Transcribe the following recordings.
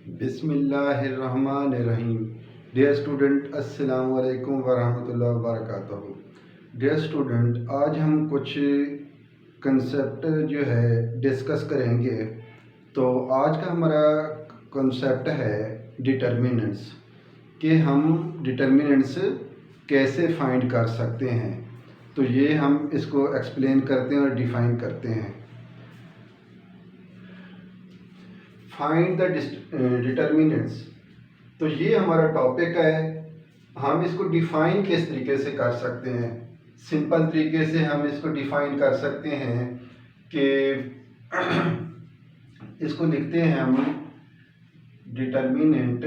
बिस्मिल्लाहिर्रहमानिर्रहीम। Dear student, अस्सलाम वालेकुम वरहमतुल्लाहि वबरकातुहू। डियर स्टूडेंट, आज हम कुछ कंसेप्ट जो है डिस्कस करेंगे। तो आज का हमारा कंसेप्ट है डिटर्मिनेंट्स, कि हम डिटर्मिनेंट्स कैसे फाइंड कर सकते हैं। तो ये हम इसको एक्सप्लेन करते हैं और डिफ़ाइन करते हैं। फाइंड द डिटर्मिनेंट्स, तो ये हमारा टॉपिक है। हम इसको डिफ़ाइन किस तरीके से कर सकते हैं। सिंपल तरीके से हम इसको डिफ़ाइन कर सकते हैं कि इसको लिखते हैं हम डिटर्मिनेंट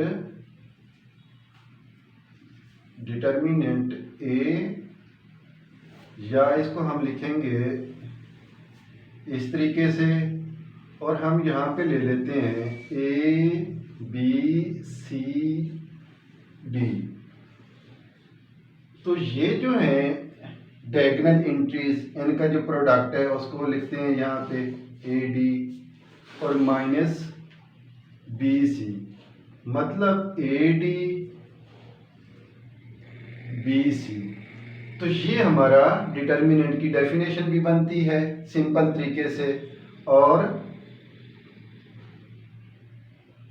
ए, या इसको हम लिखेंगे इस तरीके से, और हम यहाँ पे ले लेते हैं ए बी सी डी। तो ये जो है डायगोनल एंट्रीज, इनका जो प्रोडक्ट है उसको लिखते हैं यहाँ पे ए डी और माइनस बी सी, मतलब ए डी बी सी। तो ये हमारा डिटर्मिनेंट की डेफिनेशन भी बनती है सिंपल तरीके से, और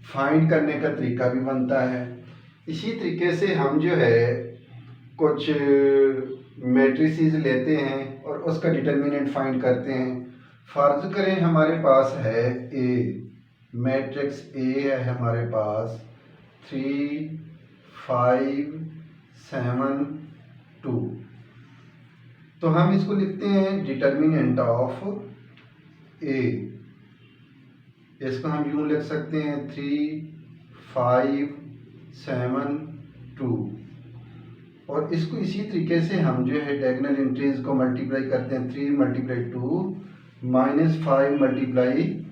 फाइंड करने का तरीका भी बनता है। इसी तरीके से हम जो है कुछ मैट्रिसेस लेते हैं और उसका डिटर्मिनेंट फाइंड करते हैं। फर्ज करें हमारे पास है ए, मैट्रिक्स ए है हमारे पास 3 5 7 2। तो हम इसको लिखते हैं डिटर्मिनेंट ऑफ ए। इसको हम यूं लिख सकते हैं 3 5 7 2, और इसको इसी तरीके से हम जो है डायगोनल एंट्रीज को मल्टीप्लाई करते हैं। 3 × 2 -5 ×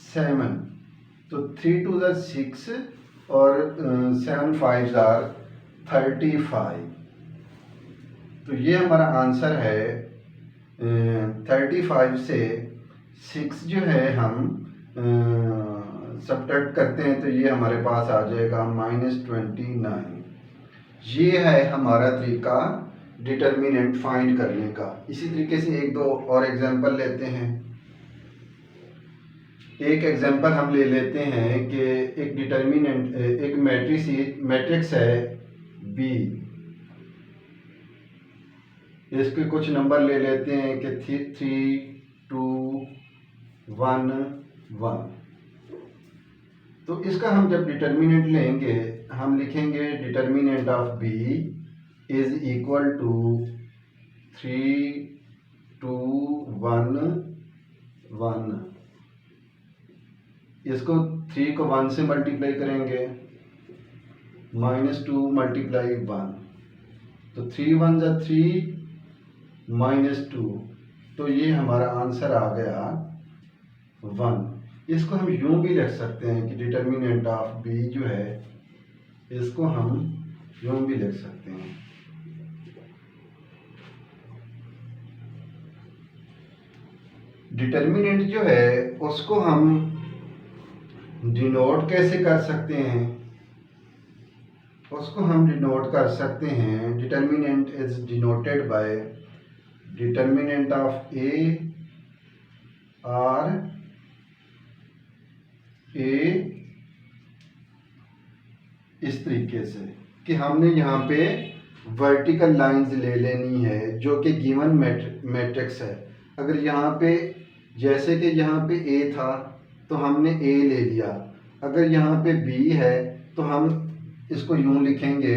7, तो 3 2 6 और 7 5 35। तो ये हमारा आंसर है। 35 से 6 जो है हम सब्ट्रैक्ट करते हैं, तो ये हमारे पास आ जाएगा -29। ये है हमारा तरीका डिटर्मिनेंट फाइंड करने का। इसी तरीके से एक दो और एग्जांपल लेते हैं। एक एग्जांपल हम ले लेते हैं कि एक डिटर्मिनेंट, एक मैट्रिक्स है बी। इसके कुछ नंबर ले लेते हैं कि 3 2 1 1। तो इसका हम जब डिटर्मिनेंट लेंगे, हम लिखेंगे determinant of B is equal to 3 2 1 1। इसको 3 को 1 से मल्टीप्लाई करेंगे, -2 × 1, तो 3 1 3 -2, तो ये हमारा आंसर आ गया 1। इसको हम यूं भी लिख सकते हैं कि डिटर्मिनेंट ऑफ बी जो है, इसको हम यूं भी लिख सकते हैं। डिटर्मिनेंट जो है उसको हम डिनोट कैसे कर सकते हैं, उसको हम डिनोट कर सकते हैं। Determinant is denoted by determinant of A और ए इस तरीके से कि हमने यहाँ पे वर्टिकल लाइंस ले लेनी है जो कि गिवन मैट्रिक्स है। अगर यहाँ पे, जैसे कि यहाँ पे ए था तो हमने ए ले लिया, अगर यहाँ पे बी है तो हम इसको यूं लिखेंगे,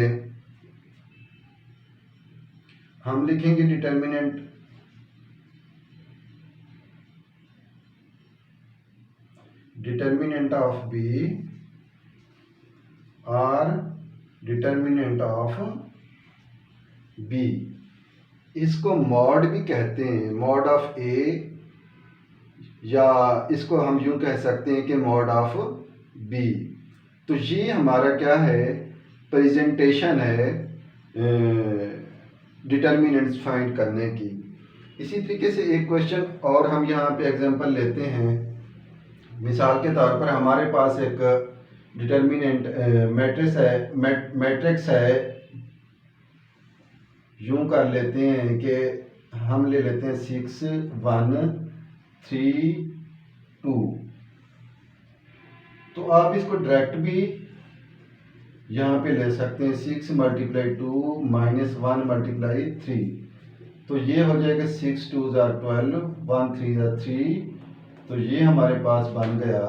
हम लिखेंगे डिटर्मिनेंट ऑफ बी और डिटर्मिनेंट ऑफ बी। इसको मॉड भी कहते हैं, मॉड ऑफ ए, या इसको हम यूं कह सकते हैं कि मॉड ऑफ बी। तो ये हमारा क्या है, प्रेजेंटेशन है डिटर्मिनेंट्स फाइंड करने की। इसी तरीके से एक क्वेश्चन और हम यहाँ पे एग्जांपल लेते हैं। मिसाल के तौर पर हमारे पास एक डिटर्मिनेंट मैट्रिक्स है, यूं कर लेते हैं कि हम ले लेते हैं 6 1 3 2। तो आप इसको डायरेक्ट भी यहाँ पे ले सकते हैं, 6 × 2 -1 × 3। तो ये हो जाएगा 6 2 12, 1 3 3। तो ये हमारे पास बन गया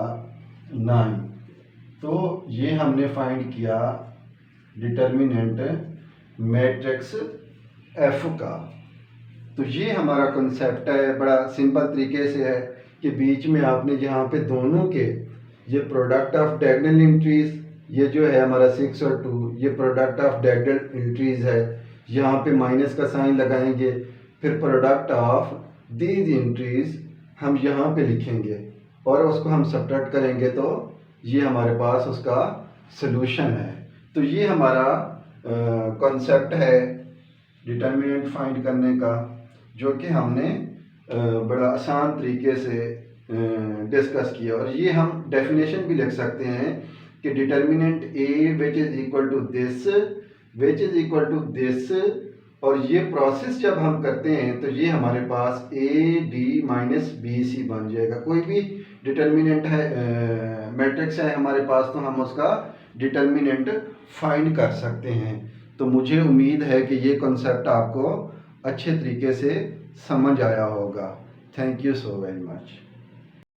9। तो ये हमने फाइंड किया डिटर्मिनेंट मैट्रिक्स एफ का। तो ये हमारा कॉन्सेप्ट है, बड़ा सिंपल तरीके से है कि बीच में आपने यहाँ पे दोनों के ये प्रोडक्ट ऑफ डायगोनल एंट्रीज, ये जो है हमारा 6 और 2, ये प्रोडक्ट ऑफ डायगोनल एंट्रीज है, यहाँ पे माइनस का साइन लगाएंगे, फिर प्रोडक्ट ऑफ दीज एंट्रीज हम यहाँ पे लिखेंगे और उसको हम सब्ट्रैक्ट करेंगे तो ये हमारे पास उसका सलूशन है। तो ये हमारा कॉन्सेप्ट है डिटर्मिनेंट फाइंड करने का, जो कि हमने बड़ा आसान तरीके से डिस्कस किया। और ये हम डेफिनेशन भी लिख सकते हैं कि determinant A which is equal to this, which is equal to this. और ये प्रोसेस जब हम करते हैं तो ये हमारे पास A D minus B C बन जाएगा। कोई भी डिटर्मिनेंट है मैट्रिक्स है हमारे पास, तो हम उसका डिटर्मिनेंट फाइंड कर सकते हैं। तो मुझे उम्मीद है कि ये कॉन्सेप्ट आपको अच्छे तरीके से समझ आया होगा। Thank you so very much.